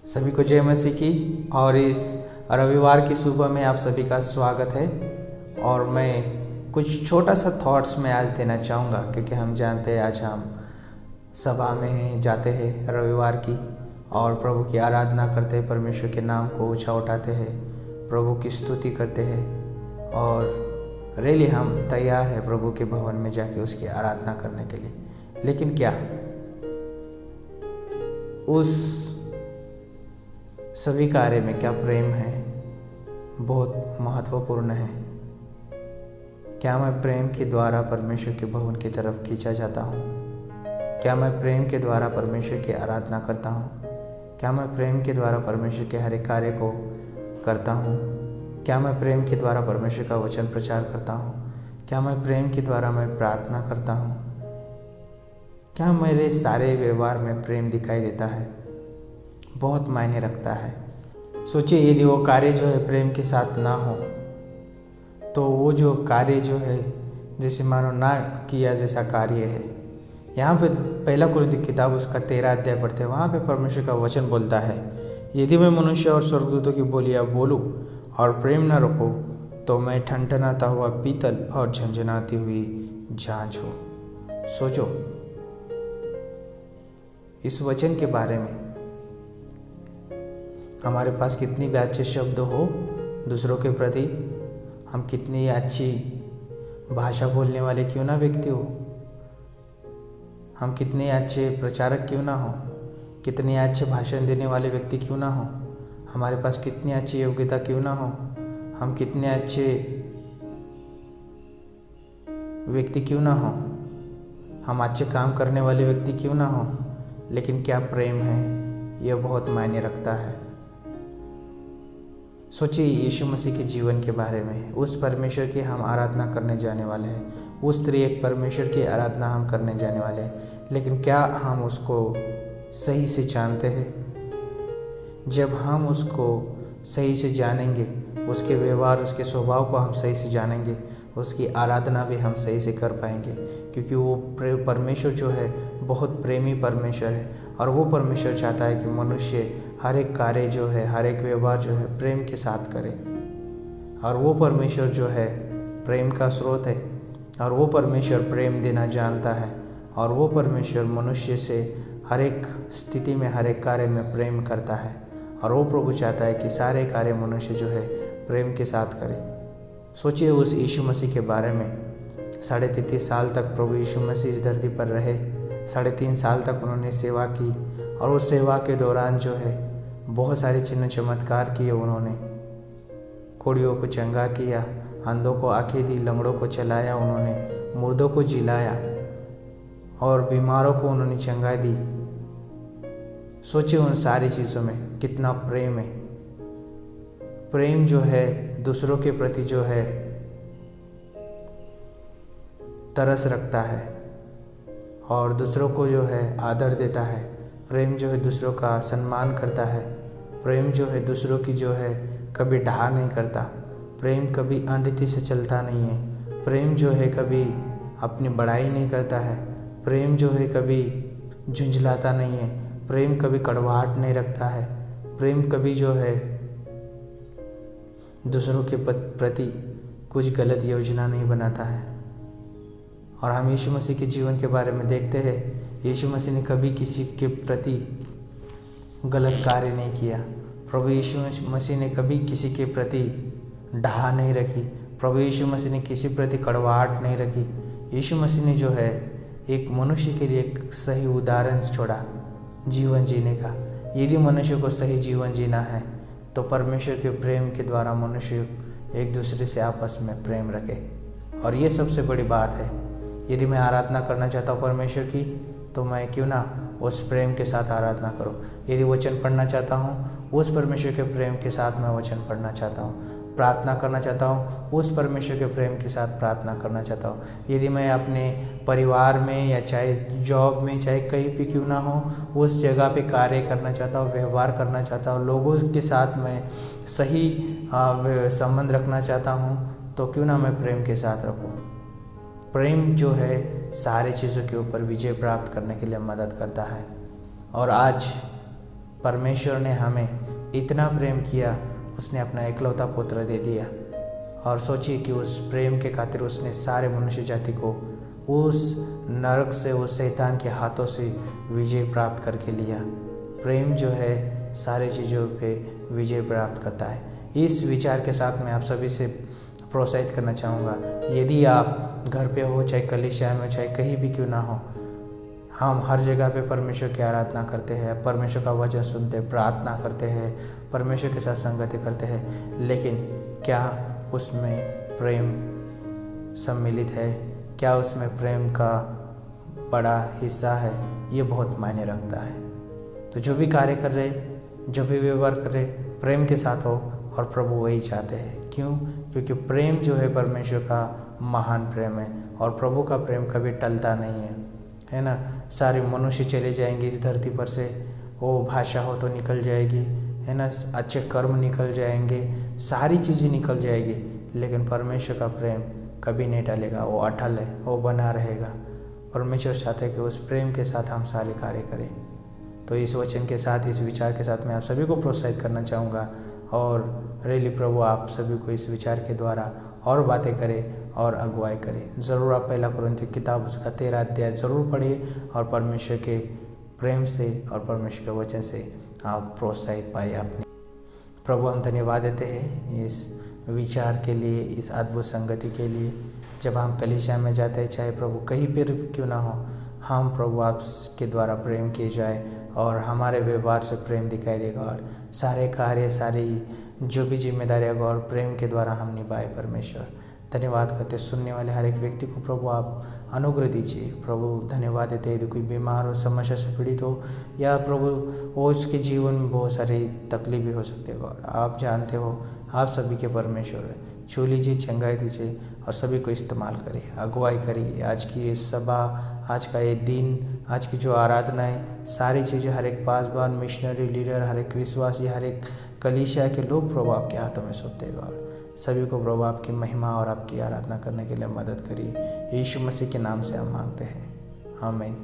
सभी को जय मसीह की। और इस रविवार की सुबह में आप सभी का स्वागत है। और मैं कुछ छोटा सा थॉट्स में आज देना चाहूँगा, क्योंकि हम जानते हैं आज हम सभा में जाते हैं रविवार की और प्रभु की आराधना करते हैं, परमेश्वर के नाम को ऊंचा उठाते हैं, प्रभु की स्तुति करते हैं और रियली हम तैयार हैं प्रभु के भवन में जाके उसकी आराधना करने के लिए। लेकिन क्या उस सभी कार्य में क्या प्रेम है? बहुत महत्वपूर्ण है। क्या मैं प्रेम के द्वारा परमेश्वर के भवन की तरफ खींचा जाता हूँ? क्या मैं प्रेम के द्वारा परमेश्वर की आराधना करता हूँ? क्या मैं प्रेम के द्वारा परमेश्वर के हर एक कार्य को करता हूँ? क्या मैं प्रेम के द्वारा परमेश्वर का वचन प्रचार करता हूँ? क्या मैं प्रेम के द्वारा मैं प्रार्थना करता हूँ? क्या मेरे सारे व्यवहार में प्रेम दिखाई देता है? बहुत मायने रखता है। सोचिए, यदि वो कार्य जो है प्रेम के साथ ना हो तो वो जो कार्य जो है जैसे मानो ना किया जैसा कार्य है। यहाँ पे पहला कुरिन्थियों की किताब उसका 13 अध्याय पढ़ते हैं। वहाँ पे परमेश्वर का वचन बोलता है, यदि मैं मनुष्य और स्वर्गदूतों की बोलियाँ बोलूँ और प्रेम न रखूँ तो मैं ठनठनाता हुआ पीतल और झंझनाती हुई झांझ हूँ। सोचो इस वचन के बारे में। हमारे पास कितनी भी अच्छे शब्द हो दूसरों के प्रति, हम कितनी अच्छी भाषा बोलने वाले क्यों ना व्यक्ति हो, हम कितने अच्छे प्रचारक क्यों ना हो, कितने अच्छे भाषण देने वाले व्यक्ति क्यों ना हो, हमारे पास कितनी अच्छी योग्यता क्यों ना हो, हम कितने अच्छे व्यक्ति क्यों ना हो, हम अच्छे काम करने वाले व्यक्ति क्यों ना हो, लेकिन क्या प्रेम है, यह बहुत मायने रखता है। सोचिए यीशु मसीह के जीवन के बारे में। उस परमेश्वर की हम आराधना करने जाने वाले हैं, उस त्रिएक परमेश्वर की आराधना हम करने जाने वाले हैं, लेकिन क्या हम उसको सही से जानते हैं? जब हम उसको सही से जानेंगे, उसके व्यवहार उसके स्वभाव को हम सही से जानेंगे, उसकी आराधना भी हम सही से कर पाएंगे, क्योंकि वो परमेश्वर जो है बहुत प्रेमी परमेश्वर है। और वो परमेश्वर चाहता है कि मनुष्य हर एक कार्य जो है, हर एक व्यवहार जो है प्रेम के साथ करे। और वो परमेश्वर जो है प्रेम का स्रोत है, और वो परमेश्वर प्रेम देना जानता है, और वो परमेश्वर मनुष्य से हर एक स्थिति में हर एक कार्य में प्रेम करता है। और वो प्रभु चाहता है कि सारे कार्य मनुष्य जो है प्रेम के साथ करे। सोचिए उस यीशु मसीह के बारे में। 33.5 साल तक प्रभु यीशु मसीह इस धरती पर रहे। 3.5 साल तक उन्होंने सेवा की, और उस सेवा के दौरान जो है बहुत सारे चिन्ह चमत्कार किए। उन्होंने कोढ़ियों को चंगा किया, अंधों को आंखें दी, लंगड़ों को चलाया, उन्होंने मुर्दों को जिलाया और बीमारों को उन्होंने चंगाई दी। सोचिए उन सारी चीज़ों में कितना प्रेम है। प्रेम जो है दूसरों के प्रति जो है तरस रखता है और दूसरों को जो है आदर देता है। प्रेम जो है दूसरों का सम्मान करता है। प्रेम जो है दूसरों की जो है कभी ढा नहीं करता। प्रेम कभी अनरीति से चलता नहीं है। प्रेम जो है कभी अपनी बड़ाई नहीं करता है। प्रेम जो है कभी झुंझलाता नहीं है। प्रेम कभी कड़वाहट नहीं रखता है। प्रेम कभी जो है दूसरों के प्रति कुछ गलत योजना नहीं बनाता है। और हम यीशु मसीह के जीवन के बारे में देखते हैं, यीशु मसीह ने कभी किसी के प्रति गलत कार्य नहीं किया। प्रभु यीशु मसीह ने कभी किसी के प्रति ढा नहीं रखी। प्रभु यीशु मसीह ने किसी प्रति कड़वाहट नहीं रखी। यीशु मसीह ने जो है एक मनुष्य के लिए एक सही उदाहरण छोड़ा जीवन जीने का। यदि मनुष्य को सही जीवन जीना है तो परमेश्वर के प्रेम के द्वारा मनुष्य एक दूसरे से आपस में प्रेम रखे। और ये सबसे बड़ी बात है। यदि मैं आराधना करना चाहता हूँ परमेश्वर की, तो मैं क्यों ना उस प्रेम के साथ आराधना करूँ। यदि वचन पढ़ना चाहता हूँ, उस परमेश्वर के प्रेम के साथ मैं वचन पढ़ना चाहता हूँ। प्रार्थना करना चाहता हूँ, उस परमेश्वर के प्रेम के साथ प्रार्थना करना चाहता हूँ। यदि मैं अपने परिवार में या चाहे जॉब में चाहे कहीं भी क्यों ना हो, उस जगह पे कार्य करना चाहता हूँ, व्यवहार करना चाहता हूँ, लोगों के साथ मैं सही संबंध रखना चाहता हूँ, तो क्यों ना मैं प्रेम के साथ रखूँ। प्रेम जो है सारी चीज़ों के ऊपर विजय प्राप्त करने के लिए मदद करता है। और आज परमेश्वर ने हमें इतना प्रेम किया, उसने अपना एकलौता पुत्र दे दिया। और सोचिए कि उस प्रेम के खातिर उसने सारे मनुष्य जाति को उस नरक से, उस शैतान के हाथों से विजय प्राप्त करके लिया। प्रेम जो है सारी चीज़ों पे विजय प्राप्त करता है। इस विचार के साथ मैं आप सभी से प्रोत्साहित करना चाहूँगा, यदि आप घर पे हो, चाहे कलीसिया में, चाहे कहीं भी क्यों ना हो, हम हर जगह पे परमेश्वर की आराधना करते हैं, परमेश्वर का वचन सुनते हैं, प्रार्थना करते हैं, परमेश्वर के साथ संगति करते हैं, लेकिन क्या उसमें प्रेम सम्मिलित है? क्या उसमें प्रेम का बड़ा हिस्सा है? ये बहुत मायने रखता है। तो जो भी कार्य कर रहे, जो भी व्यवहार कर रहे, प्रेम के साथ हो, और प्रभु वही चाहते हैं। क्यों? क्योंकि प्रेम जो है परमेश्वर का महान प्रेम है, और प्रभु का प्रेम कभी टलता नहीं है ना। सारे मनुष्य चले जाएंगे इस धरती पर से, वो भाषा हो तो निकल जाएगी, है ना, अच्छे कर्म निकल जाएंगे, सारी चीज़ें निकल जाएगी, लेकिन परमेश्वर का प्रेम कभी नहीं टलेगा, वो अटल है, वो बना रहेगा। परमेश्वर चाहता है कि उस प्रेम के साथ हम सारे कार्य करें। तो इस वचन के साथ, इस विचार के साथ मैं आप सभी को प्रोत्साहित करना चाहूँगा, और रियली प्रभु आप सभी को इस विचार के द्वारा और बातें करें और अगुवाई करें। ज़रूर आप पहला कुरिन्थियों किताब उसका 13 अध्याय ज़रूर पढ़िए, और परमेश्वर के प्रेम से और परमेश्वर के वचन से आप प्रोत्साहित पाए अपने। प्रभु हम धन्यवाद देते हैं इस विचार के लिए, इस अद्भुत संगति के लिए। जब हम कलीसिया में जाते हैं, चाहे प्रभु कहीं पर क्यों ना हो, हम प्रभु आपके द्वारा प्रेम किए जाए, और हमारे व्यवहार से प्रेम दिखाई देगा, और सारे कार्य, सारी जो भी जिम्मेदारियाँ गॉड प्रेम के द्वारा हम निभाए। परमेश्वर धन्यवाद करते, सुनने वाले हर एक व्यक्ति को प्रभु आप अनुग्रह दीजिए। प्रभु धन्यवाद देते, यदि कोई बीमार हो, समस्या से पीड़ित हो, या प्रभु वो उसके जीवन में बहुत सारी तकलीफ भी हो सकती है गॉड, आप जानते हो, आप सभी के परमेश्वर है। छू लीजिए, चंगाई दीजिए, और सभी को इस्तेमाल करिए, अगुवाई करिए। आज की ये सभा, आज का ये दिन, आज की जो आराधनाएं, सारी चीज़ें, हर एक पासवान, मिशनरी, लीडर, हर एक विश्वासी, हर एक कलीसिया के लोग प्रभु आपके हाथों में सौंपते हैं गॉड। सभी को प्रभु आपकी महिमा और आपकी आराधना करने के लिए मदद करिए। यीशु मसीह के नाम से हम मांगते हैं, आमीन।